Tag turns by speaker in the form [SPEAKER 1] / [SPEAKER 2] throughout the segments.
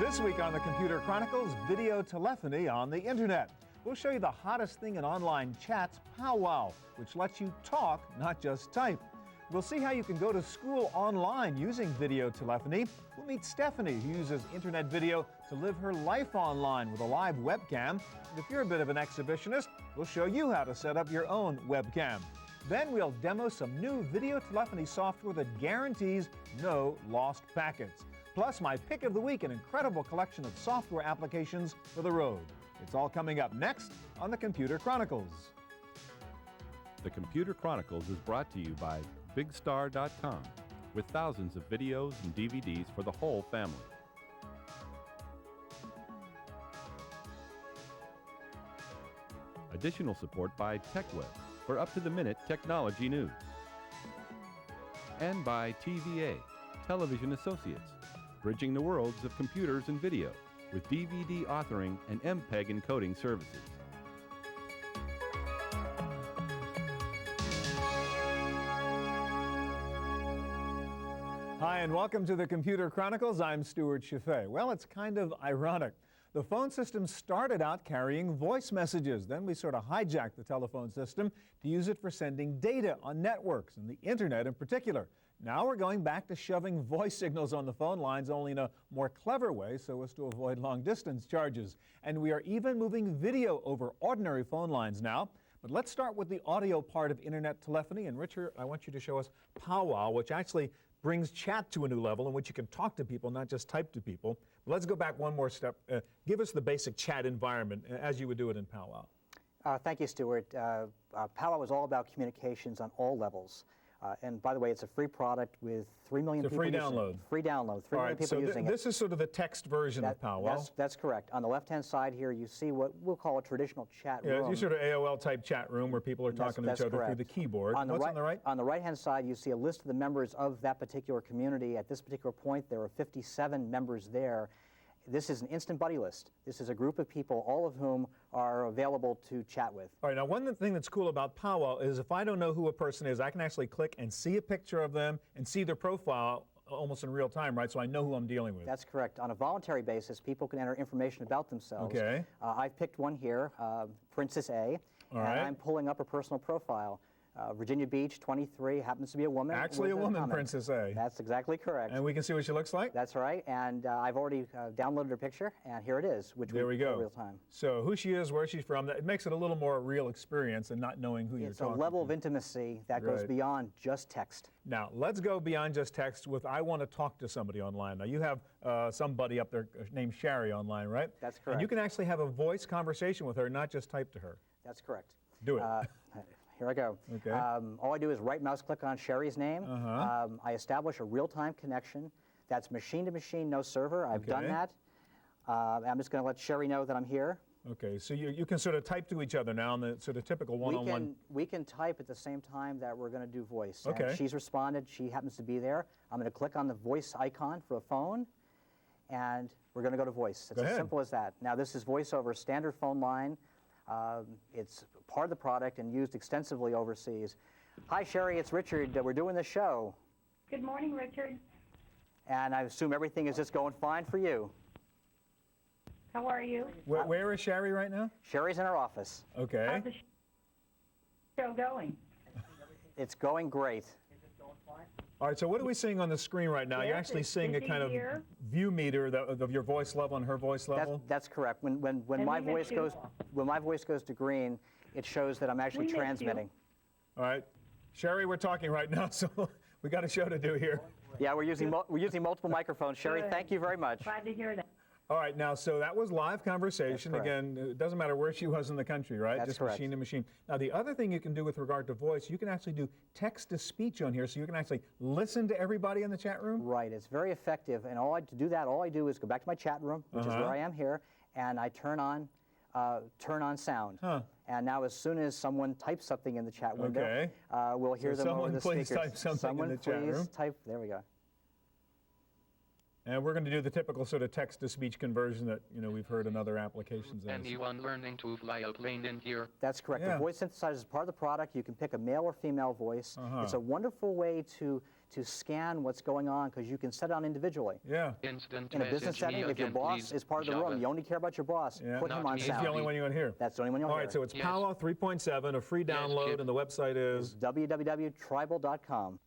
[SPEAKER 1] This week on the Computer Chronicles, video telephony on the internet. We'll show you the hottest thing in online chats, PowWow, which lets you talk, not just type. We'll see how you can go to school online using video telephony. We'll meet Stephanie, who uses internet video to live her life online with a live webcam. And if you're a bit of an exhibitionist, we'll show you how to set up your own webcam. Then we'll demo some new video telephony software that guarantees no lost packets. Plus, my pick of the week, an incredible collection of software applications for the road. It's all coming up next on the Computer Chronicles.
[SPEAKER 2] The Computer Chronicles is brought to you by BigStar.com, with thousands of videos and DVDs for the whole family. Additional support by TechWeb for up-to-the-minute technology news. And by TVA, Television Associates, bridging the worlds of computers and video with DVD authoring and MPEG encoding services.
[SPEAKER 1] Hi, and welcome to the Computer Chronicles. I'm Stuart Chaffee. Well, it's kind of ironic. The phone system started out carrying voice messages. Then we sort of hijacked the telephone system to use it for sending data on networks and the internet in particular. Now we're going back to shoving voice signals on the phone lines, only in a more clever way so as to avoid long-distance charges. And we are even moving video over ordinary phone lines now. But let's start with the audio part of internet telephony. And Richard, I want you to show us PowWow, which actually brings chat to a new level in which you can talk to people, not just type to people. But let's go back one more step. Give us the basic chat environment as you would do it in PowWow.
[SPEAKER 3] Thank you, Stuart. PowWow is all about communications on all levels. And by the way, it's a free product with 3 million people
[SPEAKER 1] using it. It's a free download.
[SPEAKER 3] Free download. 3 million people using it.
[SPEAKER 1] This is sort of the text version of PowWow.
[SPEAKER 3] That's correct. On the left-hand side here, you see what we'll call a traditional chat room.
[SPEAKER 1] Yeah, it's your sort of AOL-type chat room where people are talking to each other through the keyboard. What's on the right?
[SPEAKER 3] On the right-hand side, you see a list of the members of that particular community. At this particular point, there are 57 members there. This is an instant buddy list. This is a group of people, all of whom are available to chat with.
[SPEAKER 1] All right, now one thing that's cool about PowWow is if I don't know who a person is, I can actually click and see a picture of them and see their profile almost in real time, right? So I know who I'm dealing with. That's
[SPEAKER 3] correct. On a voluntary basis, people can enter information about themselves.
[SPEAKER 1] Okay.
[SPEAKER 3] I've picked one here, Princess A,
[SPEAKER 1] all right.
[SPEAKER 3] I'm pulling up a personal profile. Virginia Beach, 23, happens to be a woman.
[SPEAKER 1] Actually a woman, Princess A.
[SPEAKER 3] That's exactly correct.
[SPEAKER 1] And we can see what she looks like?
[SPEAKER 3] That's right, and I've already downloaded her picture, and here it is, which
[SPEAKER 1] there we go.
[SPEAKER 3] Real time.
[SPEAKER 1] So who she is, where she's from, it makes it a little more real experience and not knowing who you're talking to.
[SPEAKER 3] It's a level of intimacy that goes beyond just text.
[SPEAKER 1] Now, let's go beyond just text with I want to talk to somebody online. Now, you have somebody up there named Sherry online, right?
[SPEAKER 3] That's correct.
[SPEAKER 1] And you can actually have a voice conversation with her, not just type to her.
[SPEAKER 3] That's correct.
[SPEAKER 1] Do it.
[SPEAKER 3] Here I go.
[SPEAKER 1] Okay.
[SPEAKER 3] All I do is right mouse click on Sherry's name. I establish a real-time connection. That's machine to machine, no server. I've done that. I'm just going to let Sherry know that I'm here.
[SPEAKER 1] Okay, so you can sort of type to each other now in the sort of typical one-on-one.
[SPEAKER 3] We can type at the same time that we're going to do voice.
[SPEAKER 1] Okay.
[SPEAKER 3] And she's responded. She happens to be there. I'm going to click on the voice icon for a phone, and we're going to go to voice. It's as simple as that. Now, this is voice over a standard phone line. It's part of the product and used extensively overseas. Hi, Sherry, it's Richard. We're doing this show.
[SPEAKER 4] Good morning, Richard.
[SPEAKER 3] And I assume everything is just going fine for you.
[SPEAKER 4] How are you?
[SPEAKER 1] Where is Sherry right now?
[SPEAKER 3] Sherry's in her office.
[SPEAKER 1] Okay.
[SPEAKER 4] How's the show going?
[SPEAKER 3] It's going great.
[SPEAKER 1] All right, so what are we seeing on the screen right now?
[SPEAKER 4] Yes,
[SPEAKER 1] You're actually seeing a kind of
[SPEAKER 4] here.
[SPEAKER 1] view meter of your voice level and her voice level?
[SPEAKER 3] That's correct. When my voice goes to green, it shows that I'm actually transmitting.
[SPEAKER 1] All right. Sherry, we're talking right now, so we got a show to do here.
[SPEAKER 3] Yeah, we're using multiple microphones. Sherry, thank you very much.
[SPEAKER 4] Glad to hear that.
[SPEAKER 1] All right, now, so that was live conversation. Again, it doesn't matter where she was in the country, right?
[SPEAKER 3] That's
[SPEAKER 1] just
[SPEAKER 3] correct.
[SPEAKER 1] Machine to machine. Now, the other thing you can do with regard to voice, you can actually do text-to-speech on here, so you can actually listen to everybody in the chat room?
[SPEAKER 3] Right, it's very effective, and to do that, all I do is go back to my chat room, which is where I am here, and I turn on sound. And now as soon as someone types something in the chat window, we'll hear them over the speakers.
[SPEAKER 1] Someone please type something in the chat room.
[SPEAKER 3] There we go.
[SPEAKER 1] And we're going to do the typical sort of text-to-speech conversion that we've heard in other applications.
[SPEAKER 5] Anyone learning to fly a plane in here?
[SPEAKER 3] That's correct. The voice synthesizer is part of the product. You can pick a male or female voice. It's a wonderful way to to scan what's going on because you can set it on individually.
[SPEAKER 1] Yeah.
[SPEAKER 5] Instant
[SPEAKER 3] In a business
[SPEAKER 5] message
[SPEAKER 3] setting,
[SPEAKER 5] me
[SPEAKER 3] if your
[SPEAKER 5] again,
[SPEAKER 3] boss
[SPEAKER 5] please.
[SPEAKER 3] is part of the
[SPEAKER 5] Java.
[SPEAKER 3] room, you only care about your boss,
[SPEAKER 1] Yeah.
[SPEAKER 3] put him
[SPEAKER 5] Not
[SPEAKER 3] on
[SPEAKER 5] me.
[SPEAKER 1] He's the
[SPEAKER 3] sound.
[SPEAKER 1] only one you want to hear.
[SPEAKER 3] That's the only one you'll
[SPEAKER 1] All
[SPEAKER 3] hear.
[SPEAKER 1] right, so it's
[SPEAKER 5] Yes.
[SPEAKER 1] PowWow 3.7, a free download,
[SPEAKER 5] Chip.
[SPEAKER 1] and the website is...
[SPEAKER 3] www.travle.com.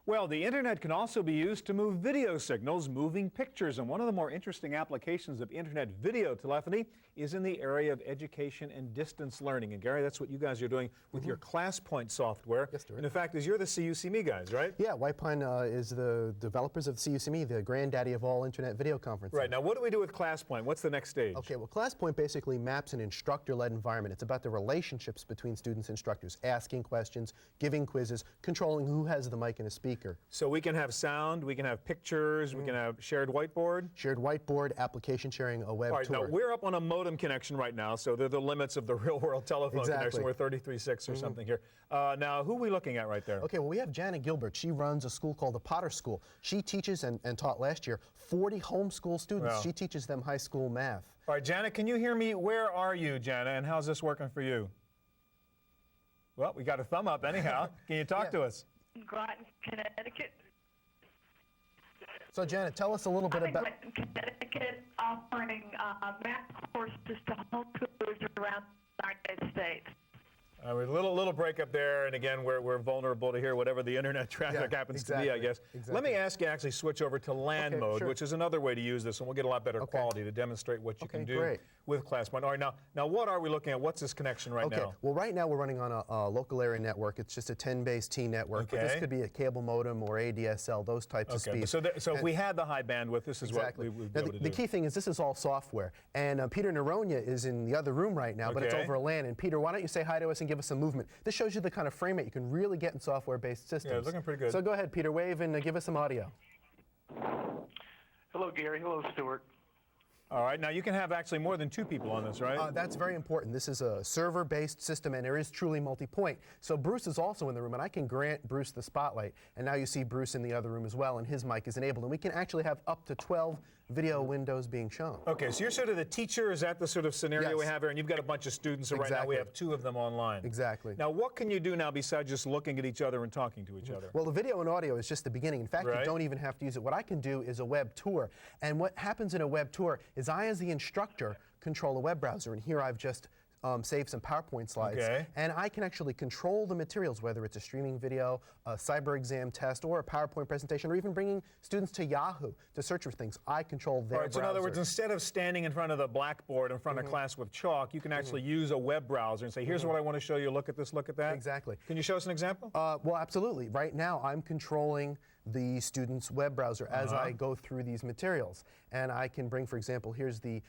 [SPEAKER 1] Well, the internet can also be used to move video signals, moving pictures, and one of the more interesting applications of internet video telephony is in the area of education and distance learning. And Gary, that's what you guys are doing with your ClassPoint software.
[SPEAKER 6] Yes, sir.
[SPEAKER 1] And in fact, you're the C-U-SeeMe guys, right?
[SPEAKER 6] Yeah, White Pine is the developers of C-U-SeeMe, the granddaddy of all internet video conferencing.
[SPEAKER 1] Right, now what do we do with ClassPoint? What's the next stage?
[SPEAKER 6] Okay, well, ClassPoint basically maps an instructor-led environment. It's about the relationships between students and instructors, asking questions, giving quizzes, controlling who has the mic and a speaker.
[SPEAKER 1] So we can have sound, we can have pictures, we can have shared whiteboard.
[SPEAKER 6] Shared whiteboard, application sharing, a web
[SPEAKER 1] All right,
[SPEAKER 6] tour.
[SPEAKER 1] now we're up on a modem connection right now, so they're the limits of the real-world telephone connection.
[SPEAKER 6] Exactly.
[SPEAKER 1] We're 33.6 or something here. Now, who are we looking at right there?
[SPEAKER 6] Okay, well, we have Janet Gilbert. She runs a school called the Potter School. She teaches and taught last year 40 homeschool students.
[SPEAKER 1] Wow.
[SPEAKER 6] She teaches them high school math.
[SPEAKER 1] All right, Janet, can you hear me? Where are you, Janet, and how's this working for you? Well, we got a thumb up anyhow. Can you talk to us?
[SPEAKER 4] Groton, Connecticut.
[SPEAKER 6] So, Janet, tell us a little bit
[SPEAKER 4] I'm in
[SPEAKER 6] about...
[SPEAKER 4] Groton, Connecticut, offering math courses to homeschoolers around the United States.
[SPEAKER 1] We're a little break up there, and again, we're vulnerable to hear whatever the internet traffic
[SPEAKER 6] Yeah,
[SPEAKER 1] happens to be, I
[SPEAKER 6] exactly,
[SPEAKER 1] guess.
[SPEAKER 6] exactly.
[SPEAKER 1] Let me ask you to actually switch over to LAN
[SPEAKER 6] Okay,
[SPEAKER 1] mode,
[SPEAKER 6] sure.
[SPEAKER 1] which is another way to use this, and we'll get a lot better
[SPEAKER 6] Okay.
[SPEAKER 1] quality to demonstrate what you
[SPEAKER 6] Okay,
[SPEAKER 1] can do
[SPEAKER 6] great.
[SPEAKER 1] with ClassPoint. All right, now what are we looking at? What's this connection right
[SPEAKER 6] Okay,
[SPEAKER 1] now?
[SPEAKER 6] well, right now we're running on a local area network. It's just a 10-base T network, but this
[SPEAKER 1] Okay.
[SPEAKER 6] could be a cable modem or ADSL, those types of
[SPEAKER 1] Okay,
[SPEAKER 6] speeds.
[SPEAKER 1] so if we had the high bandwidth, this is
[SPEAKER 6] Exactly.
[SPEAKER 1] what we would be
[SPEAKER 6] Now,
[SPEAKER 1] able to
[SPEAKER 6] the
[SPEAKER 1] do.
[SPEAKER 6] key thing is this is all software. And Peter Naronia is in the other room right now, but it's
[SPEAKER 1] Okay.
[SPEAKER 6] over LAN. And Peter, why don't you say hi to us and give us some movement? This shows you the kind of frame rate you can really get in software-based systems.
[SPEAKER 1] Yeah, it's looking pretty good.
[SPEAKER 6] So go ahead, Peter, wave and give us some audio.
[SPEAKER 7] Hello, Gary. Hello, Stuart.
[SPEAKER 1] All right, now you can have actually more than two people on this, right?
[SPEAKER 6] That's very important. This is a server-based system, and there is truly multi-point. So Bruce is also in the room, and I can grant Bruce the spotlight. And now you see Bruce in the other room as well, and his mic is enabled. And we can actually have up to 12 video windows being shown.
[SPEAKER 1] Okay, so you're sort of the teacher. Is that the sort of scenario we
[SPEAKER 6] Yes.
[SPEAKER 1] have here? And you've got a bunch of students, so right now we
[SPEAKER 6] Exactly.
[SPEAKER 1] have two of them online.
[SPEAKER 6] Exactly.
[SPEAKER 1] Now, what can you do now besides just looking at each other and talking to each other?
[SPEAKER 6] Well, the video and audio is just the beginning. In fact,
[SPEAKER 1] Right.
[SPEAKER 6] you don't even have to use it. What I can do is a web tour. And what happens in a web tour is I, as the instructor, control a web browser. And here I've just saved some PowerPoint slides.
[SPEAKER 1] Okay.
[SPEAKER 6] And I can actually control the materials, whether it's a streaming video, a cyber exam test, or a PowerPoint presentation, or even bringing students to Yahoo to search for things. I control their
[SPEAKER 1] All right, so in other words,
[SPEAKER 6] browser.
[SPEAKER 1] instead of standing in front of the blackboard in front of class with chalk, you can actually use a web browser and say, here's what I want to show you, look at this, look at that.
[SPEAKER 6] Exactly.
[SPEAKER 1] Can you show us an example?
[SPEAKER 6] Well, absolutely. Right now, I'm controlling the student's web browser as I go through these materials. And I can bring, for example, here's the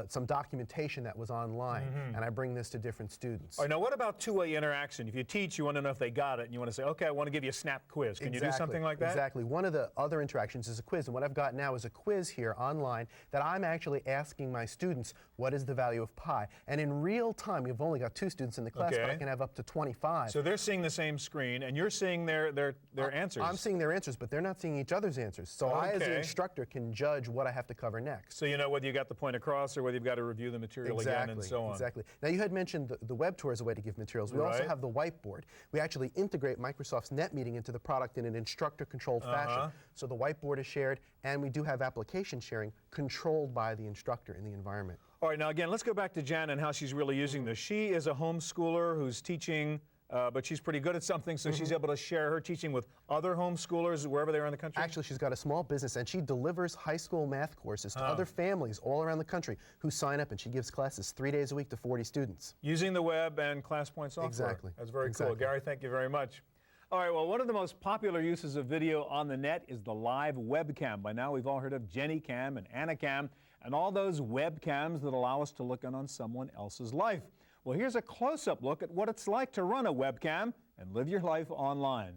[SPEAKER 6] some documentation that was online, and I bring this to different students.
[SPEAKER 1] All right, now what about two-way interaction? If you teach, you want to know if they got it, and you want to say, okay, I want to give you a snap quiz. Can you do something like that?
[SPEAKER 6] Exactly. One of the other interactions is a quiz, and what I've got now is a quiz here online that I'm actually asking my students, what is the value of pi? And in real time, we've only got 2 students in the class, but
[SPEAKER 1] Okay.
[SPEAKER 6] I can have up to 25.
[SPEAKER 1] So they're seeing the same screen, and you're seeing their answers.
[SPEAKER 6] I'm seeing their answers, but they're not seeing each other's answers. So I, as the
[SPEAKER 1] Okay.
[SPEAKER 6] instructor, can judge what I have to cover next.
[SPEAKER 1] So you know whether you got the point across or whether you've got to review the material again and so on.
[SPEAKER 6] Exactly. Now, you had mentioned the web tour as a way to give materials. We also
[SPEAKER 1] Right.
[SPEAKER 6] have the whiteboard. We actually integrate Microsoft's NetMeeting into the product in an instructor-controlled fashion. So the whiteboard is shared, and we do have application sharing controlled by the instructor in the environment.
[SPEAKER 1] All right, now again, let's go back to Jan and how she's really using this. She is a homeschooler who's teaching, but she's pretty good at something, so she's able to share her teaching with other homeschoolers wherever they are in the country?
[SPEAKER 6] Actually, she's got a small business, and she delivers high school math courses to other families all around the country who sign up, and she gives classes 3 days a week to 40 students.
[SPEAKER 1] Using the web and ClassPoint software.
[SPEAKER 6] Exactly.
[SPEAKER 1] That's very cool.
[SPEAKER 6] Exactly.
[SPEAKER 1] Gary, thank you very much. All right, well, one of the most popular uses of video on the net is the live webcam. By now, we've all heard of JennyCam and AnnaCam and all those webcams that allow us to look in on someone else's life. Well, here's a close-up look at what it's like to run a webcam and live your life online.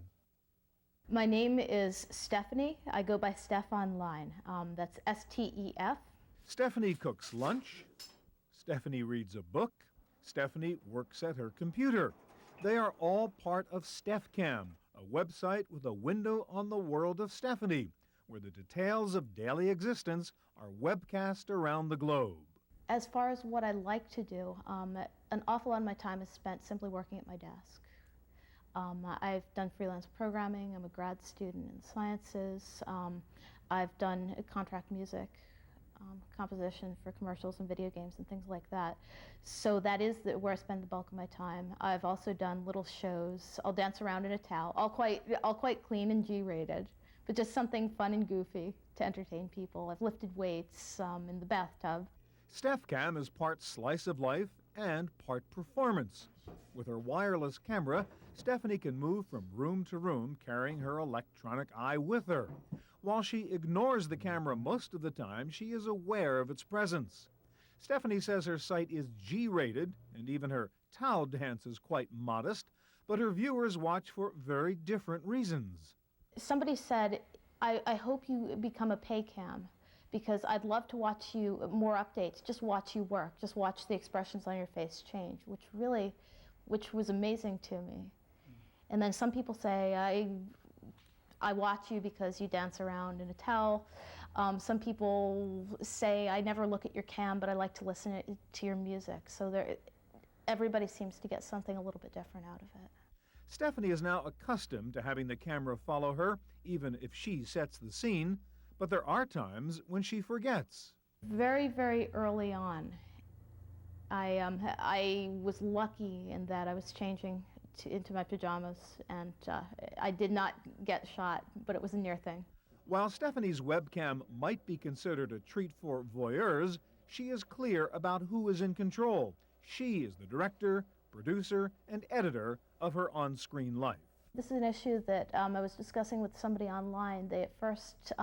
[SPEAKER 8] My name is Stephanie. I go by Steph online. That's S-T-E-F.
[SPEAKER 1] Stephanie cooks lunch. Stephanie reads a book. Stephanie works at her computer. They are all part of StephCam, a website with a window on the world of Stephanie, where the details of daily existence are webcast around the globe.
[SPEAKER 8] As far as what I like to do, an awful lot of my time is spent simply working at my desk. I've done freelance programming. I'm a grad student in sciences. I've done contract music, composition for commercials and video games and things like that. So that is where I spend the bulk of my time. I've also done little shows. I'll dance around in a towel, all quite clean and G-rated, but just something fun and goofy to entertain people. I've lifted weights in the bathtub.
[SPEAKER 1] StephCam is part slice of life and part performance. With her wireless camera, Stephanie can move from room to room carrying her electronic eye with her. While she ignores the camera most of the time, she is aware of its presence. Stephanie says her site is G-rated, and even her towel dance is quite modest, but her viewers watch for very different reasons.
[SPEAKER 8] Somebody said, I hope you become a pay cam, because I'd love to watch you, more updates, just watch you work, just watch the expressions on your face change, which was amazing to me. And then some people say, I watch you because you dance around in a towel. Some people say, I never look at your cam, but I like to listen to your music. So everybody seems to get something a little bit different out of it.
[SPEAKER 1] Stephanie is now accustomed to having the camera follow her, even if she sets the scene, but there are times when she forgets.
[SPEAKER 8] Very, very early on, I was lucky in that I was changing into my pajamas, and I did not get shot, but it was a near thing.
[SPEAKER 1] While Stephanie's webcam might be considered a treat for voyeurs, she is clear about who is in control. She is the director, producer, and editor of her on-screen life.
[SPEAKER 8] This is an issue that I was discussing with somebody online. They at first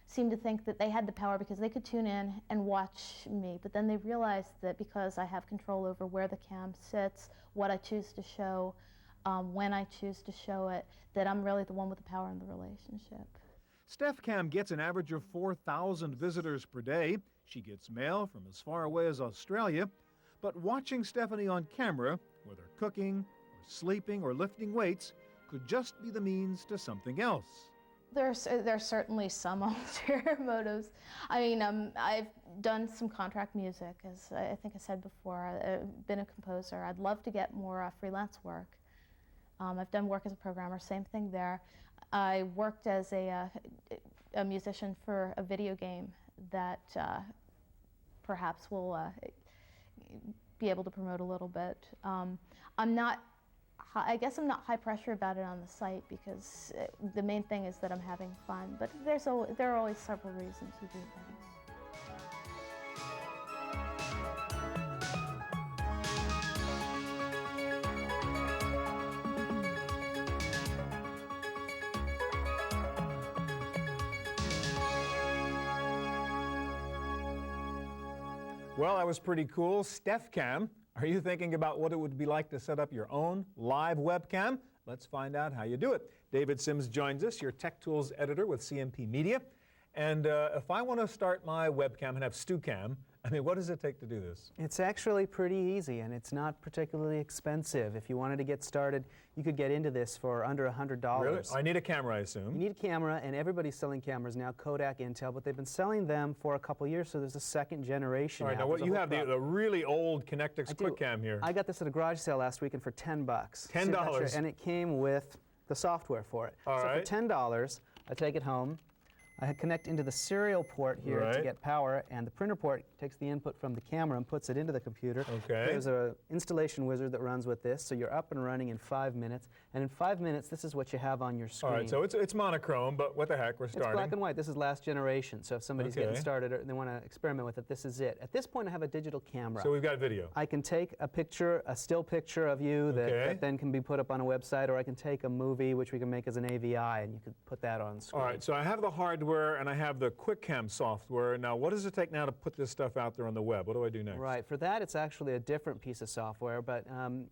[SPEAKER 8] seemed to think that they had the power because they could tune in and watch me, but then they realized that because I have control over where the cam sits, what I choose to show, when I choose to show it, that I'm really the one with the power in the relationship.
[SPEAKER 1] StephCam gets an average of 4,000 visitors per day. She gets mail from as far away as Australia. But watching Stephanie on camera, whether cooking, or sleeping, or lifting weights, could just be the means to something else.
[SPEAKER 8] There's certainly some ulterior motives. I mean, I've done some contract music, as I think I said before. I've been a composer. I'd love to get more freelance work. I've done work as a programmer, same thing there. I worked as a musician for a video game that perhaps will be able to promote a little bit. I guess I'm not high pressure about it on the site because the main thing is that I'm having fun, but there are always several reasons to do things.
[SPEAKER 1] Well, that was pretty cool. StephCam, are you thinking about what it would be like to set up your own live webcam? Let's find out how you do it. David Sims joins us, your Tech Tools editor with CMP Media. And if I want to start my webcam and have StuCam, I mean, what does it take to do this?
[SPEAKER 7] It's actually pretty easy, and it's not particularly expensive. If you wanted to get started, you could get into this for under $100.
[SPEAKER 1] Really? I need a camera, I assume.
[SPEAKER 7] You need a camera, and everybody's selling cameras now, Kodak, Intel, but they've been selling them for a couple years, so there's a second generation.
[SPEAKER 1] All right, now what you have, the really old Connectix QuickCam here.
[SPEAKER 7] I got this at a garage sale last weekend for $10.
[SPEAKER 1] $10?
[SPEAKER 7] And it came with the software for it.
[SPEAKER 1] All right.
[SPEAKER 7] For $10, I take it home. I connect into the serial port here to get power, and the printer port takes the input from the camera and puts it into the computer.
[SPEAKER 1] Okay.
[SPEAKER 7] There's an installation wizard that runs with this, so you're up and running in 5 minutes. And in 5 minutes, this is what you have on your screen.
[SPEAKER 1] All right, so it's monochrome, but what the heck, we're starting.
[SPEAKER 7] It's black and white. This is last generation, so if somebody's getting started or they want to experiment with it, this is it. At this point, I have a digital camera.
[SPEAKER 1] So we've got video.
[SPEAKER 7] I can take a picture, a still picture of you that then can be put up on a website, or I can take a movie, which we can make as an AVI, and you could put that on screen.
[SPEAKER 1] All right, so I have the hardware and I have the QuickCam software. Now, what does it take now to put this stuff out there on the web? What do I do next?
[SPEAKER 7] Right, for that, it's actually a different piece of software, but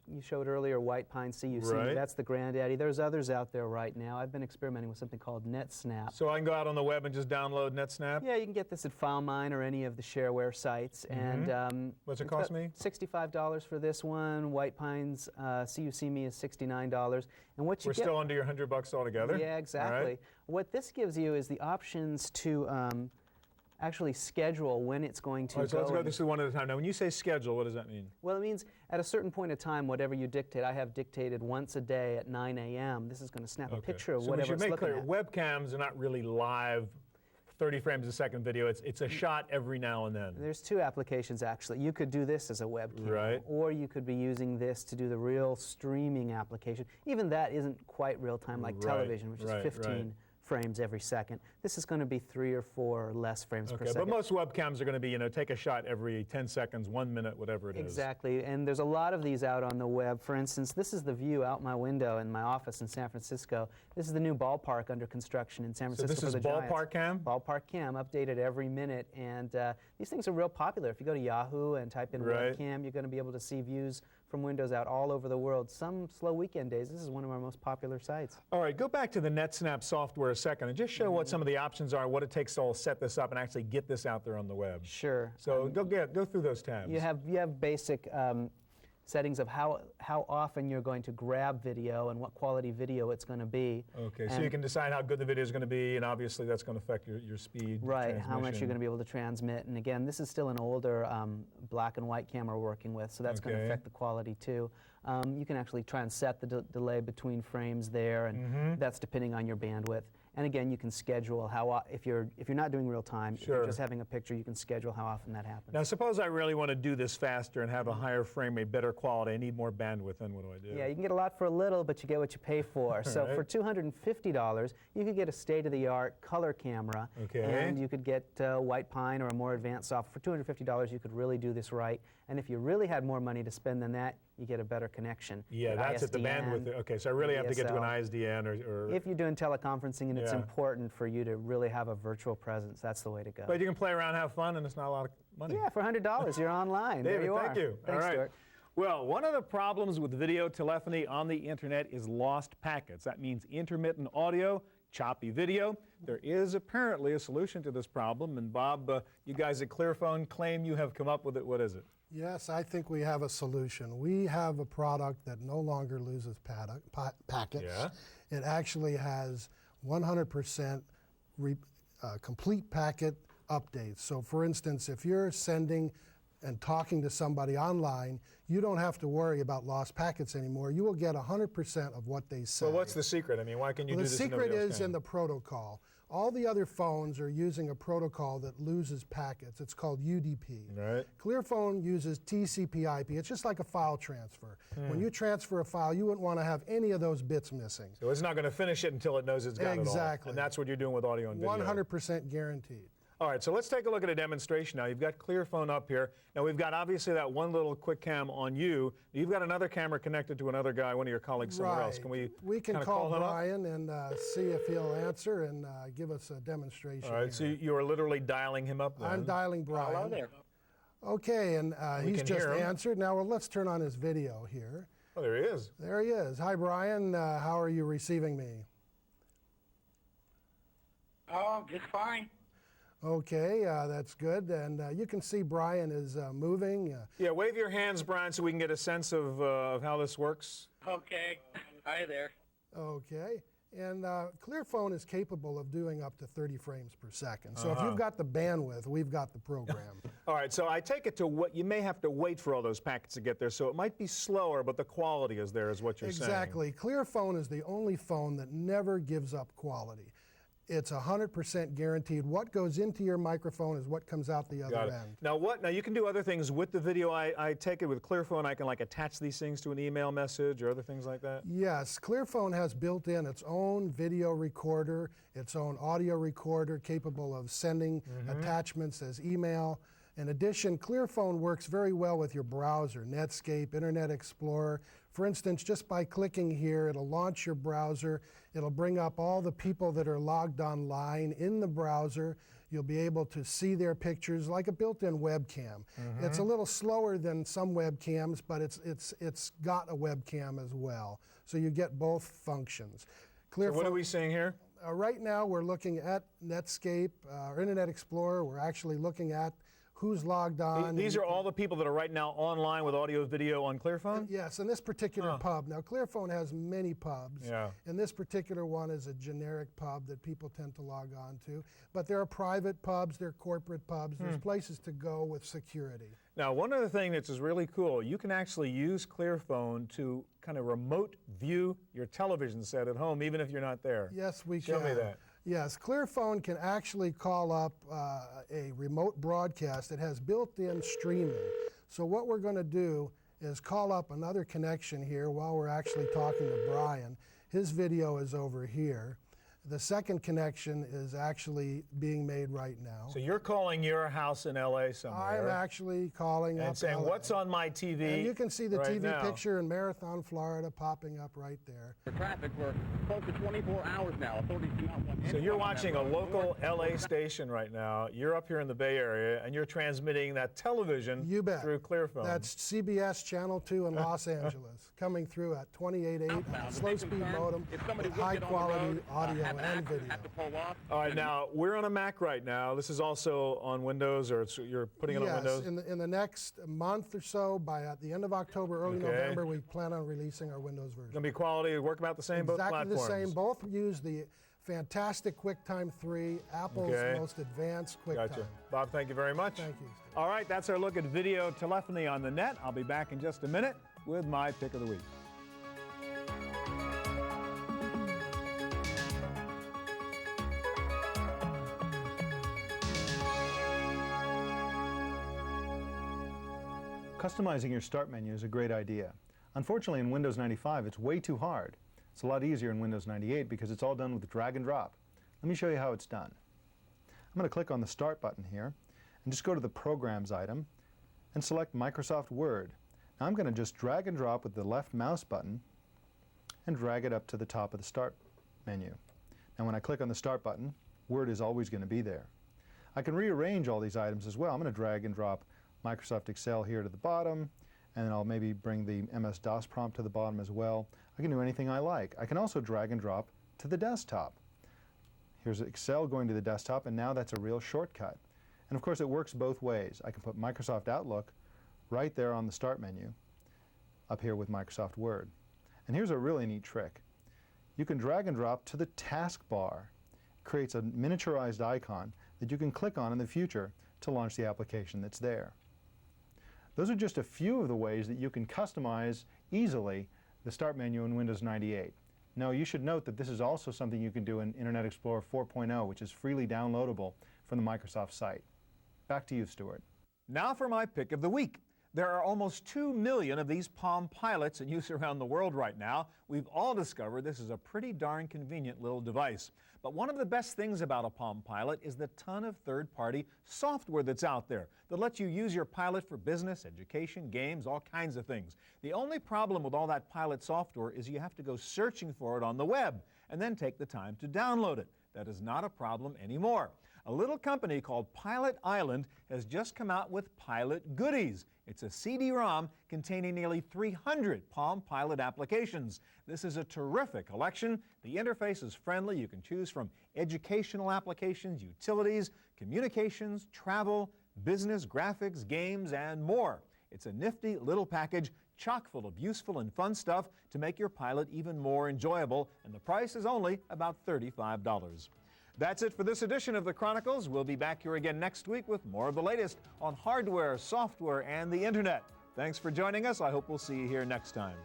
[SPEAKER 7] you showed earlier White Pine C-U-SeeMe. That's the granddaddy. There's others out there right now. I've been experimenting with something called NetSnap.
[SPEAKER 1] So I can go out on the web and just download NetSnap?
[SPEAKER 7] Yeah, you can get this at FileMine or any of the shareware sites. And
[SPEAKER 1] what's it cost me?
[SPEAKER 7] $65 for this one. White Pine's C-U-SeeMe is $69. And what you
[SPEAKER 1] We're still under your $100 altogether?
[SPEAKER 7] Yeah, exactly.
[SPEAKER 1] All right.
[SPEAKER 7] What this gives you is the options to actually schedule when it's going to
[SPEAKER 1] All right, so
[SPEAKER 7] go.
[SPEAKER 1] let's go through one at a time. Now, when you say schedule, what does that mean?
[SPEAKER 7] Well, it means at a certain point of time, whatever you dictate, I have dictated once a day at 9 a.m. This is going to snap a picture of whatever it's looking at.
[SPEAKER 1] So we should make clear, webcams are not really live 30 frames a second video. It's a shot every now and then.
[SPEAKER 7] There's two applications, actually. You could do this as a webcam,
[SPEAKER 1] right,
[SPEAKER 7] or you could be using this to do the real streaming application. Even that isn't quite real-time like television, which is 15 frames every second. This is going to be 3 or 4 or less frames per second.
[SPEAKER 1] But most webcams are going to be, take a shot every 10 seconds, 1 minute, whatever it is.
[SPEAKER 7] Exactly, and there's a lot of these out on the web. For instance, this is the view out my window in my office in San Francisco. This is the new ballpark under construction in San Francisco for the Giants.
[SPEAKER 1] So this is Ballpark Cam?
[SPEAKER 7] Ballpark Cam, updated every minute, and these things are real popular. If you go to Yahoo and type in webcam, you're going to be able to see views from windows out all over the world. Some slow weekend days, this is one of our most popular sites.
[SPEAKER 1] All right, go back to the NetSnap software a second and just show what some of the options are, what it takes to all set this up and actually get this out there on the web.
[SPEAKER 7] Sure.
[SPEAKER 1] So go through those tabs.
[SPEAKER 7] You have basic settings of how often you're going to grab video and what quality video it's going to be.
[SPEAKER 1] Okay, so you can decide how good the video is going to be, and obviously that's going to affect your speed.
[SPEAKER 7] Right, how much you're going to be able to transmit. And again, this is still an older black and white camera we're working with, so that's going to affect the quality too. You can actually try and set the delay between frames there, and that's depending on your bandwidth. And again, you can schedule how, if you're not doing real time, if you're just having a picture, you can schedule how often that happens.
[SPEAKER 1] Now, suppose I really want to do this faster and have a higher frame rate, better quality. I need more bandwidth. Then what do I do?
[SPEAKER 7] Yeah, you can get a lot for a little, but you get what you pay for. So for $250, you could get a state-of-the-art color camera, and you could get white pine or a more advanced software. For $250, you could really do this right. And if you really had more money to spend than that, you get a better connection.
[SPEAKER 1] Yeah, that's at the bandwidth. Okay, so I really have to get to an ISDN or
[SPEAKER 7] if you're doing teleconferencing and it's important for you to really have a virtual presence, that's the way to go.
[SPEAKER 1] But you can play around, have fun, and it's not a lot of money.
[SPEAKER 7] Yeah, for $100, you're online.
[SPEAKER 1] David,
[SPEAKER 7] there you are.
[SPEAKER 1] thank you.
[SPEAKER 7] Thanks,
[SPEAKER 1] all right.
[SPEAKER 7] Stuart.
[SPEAKER 1] Well, one of the problems with video telephony on the internet is lost packets. That means intermittent audio, choppy video. There is apparently a solution to this problem, and Bob, you guys at ClearPhone claim you have come up with it. What is it?
[SPEAKER 9] Yes, I think we have a solution. We have a product that no longer loses packets.
[SPEAKER 1] Yeah.
[SPEAKER 9] It actually has 100% complete packet updates. So for instance, if you're sending and talking to somebody online, you don't have to worry about lost packets anymore. You will get 100% of what they say.
[SPEAKER 1] Well, what's the secret? I mean, why can you do this?
[SPEAKER 9] The secret is in the protocol. All the other phones are using a protocol that loses packets. It's called UDP.
[SPEAKER 1] Right.
[SPEAKER 9] ClearPhone uses TCP/IP. It's just like a file transfer. When you transfer a file, you wouldn't want to have any of those bits missing.
[SPEAKER 1] So it's not going to finish it until it knows it's got it all.
[SPEAKER 9] Exactly.
[SPEAKER 1] And that's what you're doing with audio and video.
[SPEAKER 9] 100% guaranteed.
[SPEAKER 1] All right, so let's take a look at a demonstration now. You've got ClearPhone up here. Now we've got obviously that one little quick cam on you. You've got another camera connected to another guy, one of your colleagues somewhere else. Can we
[SPEAKER 9] can call Brian and see if he'll answer and give us a demonstration.
[SPEAKER 1] All right, so you are literally dialing him up then.
[SPEAKER 9] I'm dialing Brian.
[SPEAKER 10] Hello there.
[SPEAKER 9] Okay, and he's just answered. Now, well, let's turn on his video here.
[SPEAKER 1] Oh, there he is.
[SPEAKER 9] There he is. Hi, Brian. How are you receiving me?
[SPEAKER 10] Oh, just fine.
[SPEAKER 9] Okay, that's good. And you can see Brian is moving.
[SPEAKER 1] Yeah, wave your hands, Brian, so we can get a sense of how this works.
[SPEAKER 10] Okay. Hi there.
[SPEAKER 9] Okay. And ClearPhone is capable of doing up to 30 frames per second. So if you've got the bandwidth, we've got the program.
[SPEAKER 1] All right, so I take it to what you may have to wait for all those packets to get there, so it might be slower, but the quality is there, is what you're saying.
[SPEAKER 9] Exactly. ClearPhone is the only phone that never gives up quality. It's 100% guaranteed. What goes into your microphone is what comes out the other end.
[SPEAKER 1] Now you can do other things with the video. I take it with ClearPhone, I can like attach these things to an email message or other things like that?
[SPEAKER 9] Yes, ClearPhone has built in its own video recorder, its own audio recorder capable of sending attachments as email. In addition, ClearPhone works very well with your browser, Netscape, Internet Explorer. For instance, just by clicking here, it'll launch your browser. It'll bring up all the people that are logged online in the browser. You'll be able to see their pictures like a built-in webcam. It's a little slower than some webcams, but it's got a webcam as well. So you get both functions.
[SPEAKER 1] So what are we seeing here?
[SPEAKER 9] Right now we're looking at Netscape or Internet Explorer. We're actually looking at who's logged on.
[SPEAKER 1] These are all the people that are right now online with audio video on ClearPhone?
[SPEAKER 9] Yes, in this particular pub. Now, ClearPhone has many pubs.
[SPEAKER 1] Yeah.
[SPEAKER 9] And this particular one is a generic pub that people tend to log on to. But there are private pubs, there are corporate pubs. There's places to go with security.
[SPEAKER 1] Now, one other thing that's really cool, you can actually use ClearPhone to kind of remote view your television set at home, even if you're not there.
[SPEAKER 9] Yes, we
[SPEAKER 1] Show
[SPEAKER 9] can.
[SPEAKER 1] me that.
[SPEAKER 9] Yes, ClearPhone can actually call up a remote broadcast that has built-in streaming. So what we're going to do is call up another connection here while we're actually talking to Brian. His video is over here. The second connection is actually being made right now.
[SPEAKER 1] So you're calling your house in LA somewhere.
[SPEAKER 9] I'm actually calling
[SPEAKER 1] and
[SPEAKER 9] up
[SPEAKER 1] saying,
[SPEAKER 9] LA.
[SPEAKER 1] what's on my TV?
[SPEAKER 9] And you can see the
[SPEAKER 1] right
[SPEAKER 9] TV
[SPEAKER 1] now.
[SPEAKER 9] picture in Marathon, Florida, popping up right there.
[SPEAKER 10] For traffic, we're close to 24 hours now. Authorities do not want
[SPEAKER 1] So
[SPEAKER 10] anyone
[SPEAKER 1] you're
[SPEAKER 10] on that
[SPEAKER 1] watching a
[SPEAKER 10] road.
[SPEAKER 1] local LA station right now. You're up here in the Bay Area, and you're transmitting that television
[SPEAKER 9] You bet.
[SPEAKER 1] through ClearPhone.
[SPEAKER 9] That's CBS Channel 2 in Los Angeles, coming through at 28.8 on a slow-speed modem with high-quality audio and video.
[SPEAKER 1] All right, now, we're on a Mac right now. This is also on Windows, or you're putting it on Windows?
[SPEAKER 9] Yes, in the next month or so, by the end of October, early November, we plan on releasing our Windows version.
[SPEAKER 1] Going to be quality, work about the same, both
[SPEAKER 9] Exactly
[SPEAKER 1] platforms?
[SPEAKER 9] the same. Both use the fantastic QuickTime 3, Apple's most advanced QuickTime.
[SPEAKER 1] Gotcha. Bob, thank you very much.
[SPEAKER 9] Thank you, Steve.
[SPEAKER 1] All right, that's our look at video telephony on the net. I'll be back in just a minute with my pick of the week.
[SPEAKER 11] Customizing your start menu is a great idea. Unfortunately, in Windows 95, it's way too hard. It's a lot easier in Windows 98 because it's all done with drag and drop. Let me show you how it's done. I'm going to click on the Start button here and just go to the Programs item and select Microsoft Word. Now I'm going to just drag and drop with the left mouse button and drag it up to the top of the Start menu. Now when I click on the Start button, Word is always going to be there. I can rearrange all these items as well. I'm going to drag and drop Microsoft Excel here to the bottom, and then I'll maybe bring the MS-DOS prompt to the bottom as well. I can do anything I like. I can also drag and drop to the desktop. Here's Excel going to the desktop, and now that's a real shortcut. And of course, it works both ways. I can put Microsoft Outlook right there on the Start menu, up here with Microsoft Word. And here's a really neat trick. You can drag and drop to the taskbar. It creates a miniaturized icon that you can click on in the future to launch the application that's there. Those are just a few of the ways that you can customize easily the Start menu in Windows 98. Now, you should note that this is also something you can do in Internet Explorer 4.0, which is freely downloadable from the Microsoft site. Back to you, Stuart.
[SPEAKER 1] Now for my pick of the week. There are almost 2 million of these Palm Pilots in use around the world right now. We've all discovered this is a pretty darn convenient little device. But one of the best things about a Palm Pilot is the ton of third-party software that's out there that lets you use your Pilot for business, education, games, all kinds of things. The only problem with all that Pilot software is you have to go searching for it on the web and then take the time to download it. That is not a problem anymore. A little company called Pilot Island has just come out with Pilot Goodies. It's a CD-ROM containing nearly 300 Palm Pilot applications. This is a terrific collection. The interface is friendly. You can choose from educational applications, utilities, communications, travel, business, graphics, games, and more. It's a nifty little package chock full of useful and fun stuff to make your Pilot even more enjoyable, and the price is only about $35. That's it for this edition of the Chronicles. We'll be back here again next week with more of the latest on hardware, software, and the Internet. Thanks for joining us. I hope we'll see you here next time.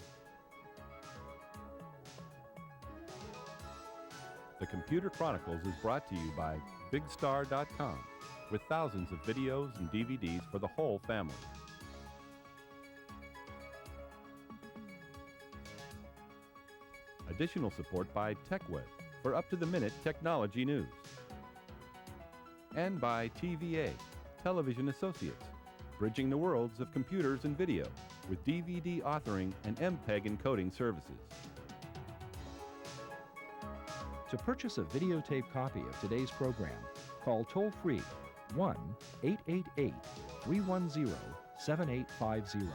[SPEAKER 2] The Computer Chronicles is brought to you by BigStar.com, with thousands of videos and DVDs for the whole family. Additional support by TechWeb for up-to-the-minute technology news. And by TVA, Television Associates, bridging the worlds of computers and video with DVD authoring and MPEG encoding services.
[SPEAKER 12] To purchase a videotape copy of today's program, call toll-free 1-888-310-7850.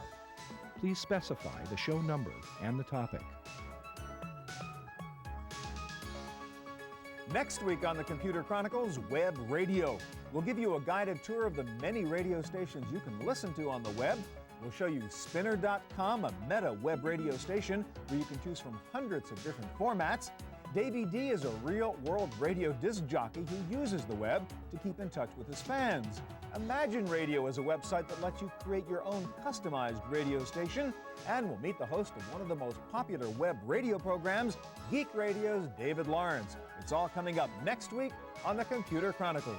[SPEAKER 12] Please specify the show number and the topic.
[SPEAKER 1] Next week on the Computer Chronicles, Web Radio. We'll give you a guided tour of the many radio stations you can listen to on the web. We'll show you Spinner.com, a meta web radio station where you can choose from hundreds of different formats. Davey D is a real-world radio disc jockey who uses the web to keep in touch with his fans. Imagine Radio is a website that lets you create your own customized radio station. And we'll meet the host of one of the most popular web radio programs, Geek Radio's David Lawrence. It's all coming up next week on the Computer Chronicles.